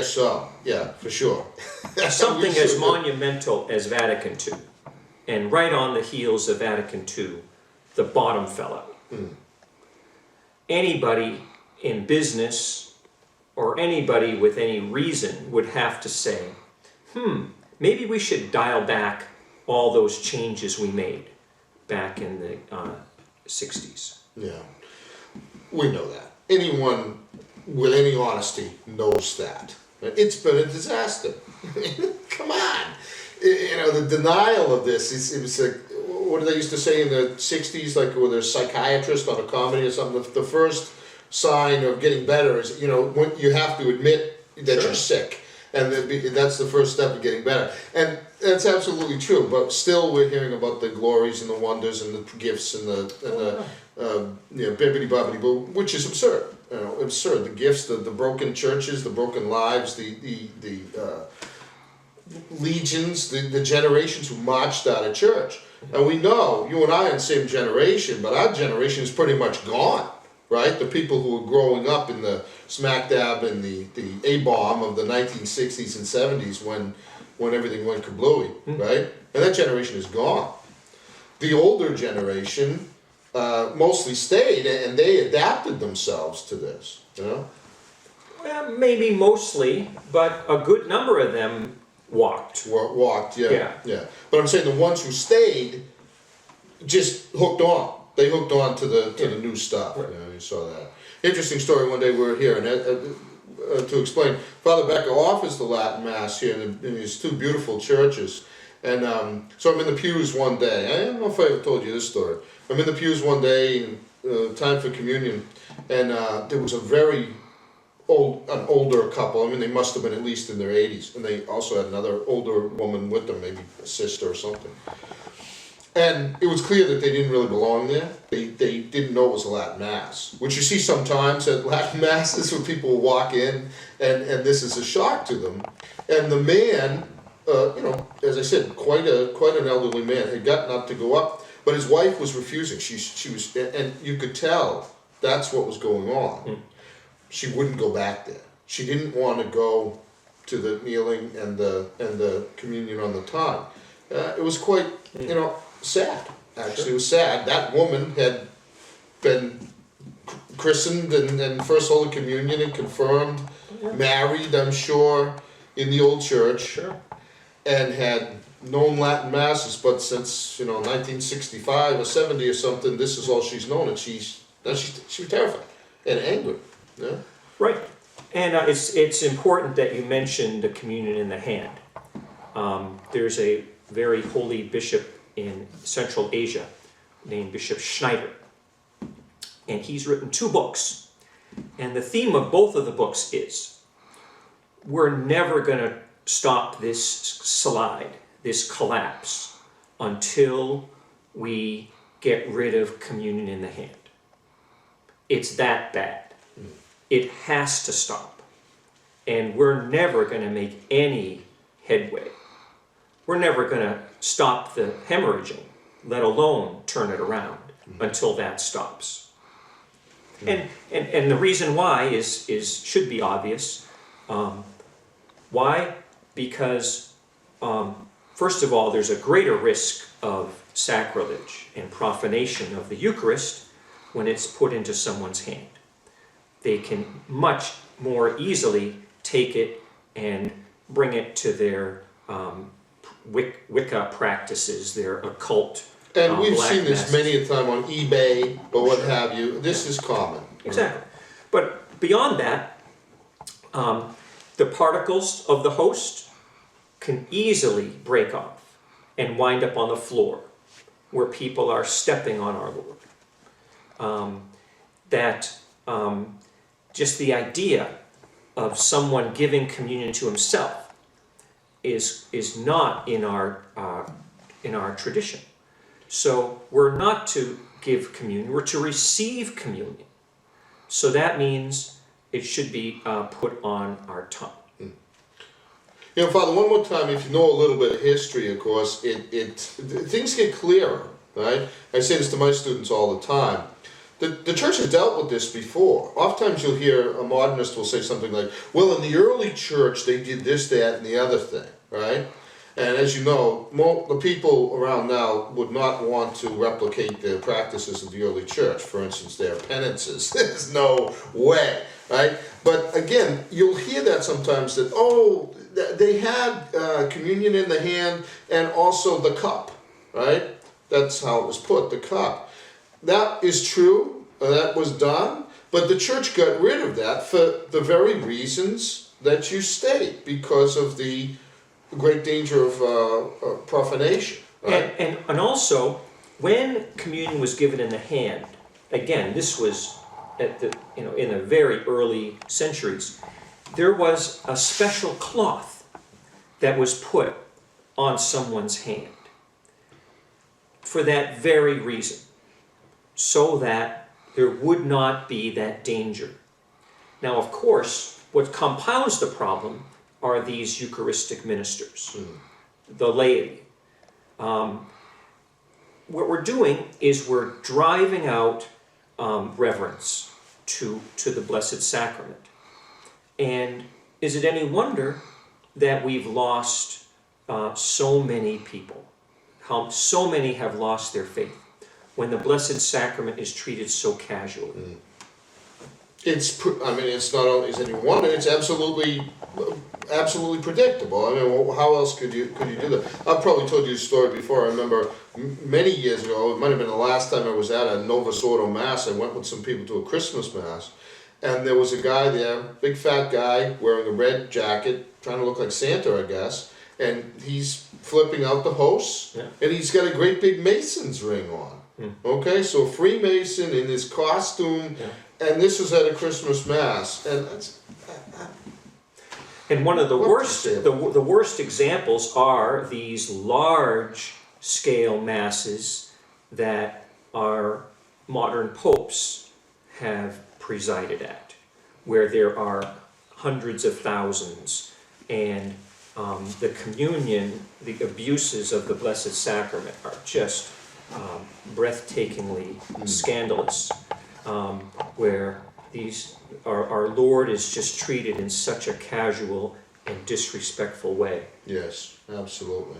guess so. Yeah, for sure. Something as monumental as Vatican II, and right on the heels of Vatican II, the bottom fell out. Anybody in business or anybody with any reason would have to say, maybe we should dial back all those changes we made back in the 60s. Yeah, we know that. Anyone with any honesty knows that. It's been a disaster. Come on. You know, the denial of this, it was like, what did they used to say in the 60s, like with a psychiatrist on a comedy or something, the first sign of getting better is, you know, when you have to admit that you're sick. And that's the first step of getting better. And that's absolutely true, but still we're hearing about the glories and the wonders and the gifts and the bibbidi-bobbidi boo, which is absurd. You know, absurd. The gifts, the broken churches, the broken lives, the legions, the generations who marched out of church. And we know, you and I are the same generation, but our generation is pretty much gone, right? The people who were growing up in the smack dab and the A-bomb of the 1960s and 70s when everything went kablooey, right? And that generation is gone. The older generation mostly stayed, and they adapted themselves to this, you know? Well, maybe mostly, but a good number of them walked. Walked, yeah. But I'm saying the ones who stayed just hooked on. They hooked on to the new stuff. Right. You know, you saw that. Interesting story. One day we were here, and to explain, Father Becker offers the Latin Mass here in these two beautiful churches. And so I'm in the pews one day. I don't know if I ever told you this story. I'm in the pews one day, time for communion, and there was an older couple. I mean, they must have been at least in their 80s, and they also had another older woman with them, maybe a sister or something. And it was clear that they didn't really belong there. They didn't know it was a Latin Mass, which you see sometimes at Latin Masses where people walk in, and this is a shock to them. And the man, you know, as I said, quite an elderly man, had gotten up to go up, but his wife was refusing. She was, and you could tell that's what was going on. She wouldn't go back there. She didn't want to go to the kneeling and the communion on the tongue. It was quite, you know, sad. Actually, it was sad. That woman had been christened and first Holy Communion and confirmed, married, I'm sure, in the old church, and had known Latin Masses, but since, you know, 1965 or 70 or something, this is all she's known, and she was terrified and angry. Yeah. Right. And it's important that you mentioned the communion in the hand. There's a very holy bishop in Central Asia named Bishop Schneider. And he's written 2 books. And the theme of both of the books is, we're never going to stop this slide, this collapse, until we get rid of communion in the hand. It's that bad. It has to stop. And we're never going to make any headway. We're never going to stop the hemorrhaging, let alone turn it around, until that stops. And the reason why should be obvious. Why? Because first of all, there's a greater risk of sacrilege and profanation of the Eucharist when it's put into someone's hand. They can much more easily take it and bring it to their Wicca practices, their occult. And we've seen this masses. many a time on eBay or what have you. This is common. Exactly. But beyond that, the particles of the host can easily break off and wind up on the floor where people are stepping on our Lord. Just the idea of someone giving communion to himself is not in our tradition. So we're not to give communion, we're to receive communion. So that means it should be put on our tongue. You know, Father, one more time, if you know a little bit of history, of course, things get clearer, right? I say this to my students all the time. the church has dealt with this before. Oftentimes you'll hear a modernist will say something like, well, in the early church they did this, that, and the other thing, right? And as you know, the people around now would not want to replicate the practices of the early church. For instance, their penances. There's no way, right? But again, you'll hear that sometimes that, oh, they had communion in the hand and also the cup, right? That's how it was put, the cup. That is true, that was done, but the church got rid of that for the very reasons that you state, because of the great danger of profanation. Right? And also, when communion was given in the hand, again, this was at the in the very early centuries, there was a special cloth that was put on someone's hand for that very reason, so that there would not be that danger. Now, of course, what compounds the problem are these Eucharistic ministers, the laity. What we're doing is we're driving out reverence to the Blessed Sacrament. And is it any wonder that we've lost so many people? How so many have lost their faith when the Blessed Sacrament is treated so casually? It's not only is any wonder, it's absolutely predictable. I mean, how else could you do that? I've probably told you a story before. I remember many years ago, it might have been the last time I was at a Novus Ordo Mass. I went with some people to a Christmas Mass, and there was a guy there, big fat guy, wearing a red jacket, trying to look like Santa, I guess, and he's flipping out the hosts, and he's got a great big Mason's ring on. Okay, so a Freemason in his costume. And this was at a Christmas Mass, and that's. And one of the worst examples are these large-scale masses that our modern popes have presided at, where there are hundreds of thousands, and the communion, the abuses of the Blessed Sacrament are just breathtakingly scandalous. Where our Lord is just treated in such a casual and disrespectful way. Yes, absolutely.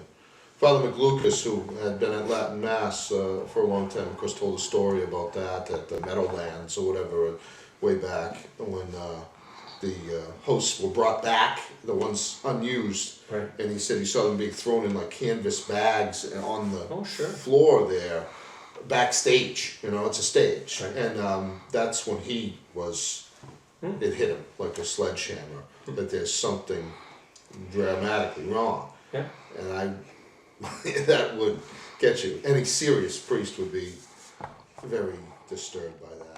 Father McLucas, who had been at Latin Mass for a long time, of course, told a story about that at the Meadowlands or whatever, way back when the hosts were brought back, the ones unused, right. And he said he saw them being thrown in like canvas bags on the floor there. Backstage, it's a stage, right. And that's when he was. It hit him like a sledgehammer that there's something dramatically wrong, and that would get you. Any serious priest would be very disturbed by that.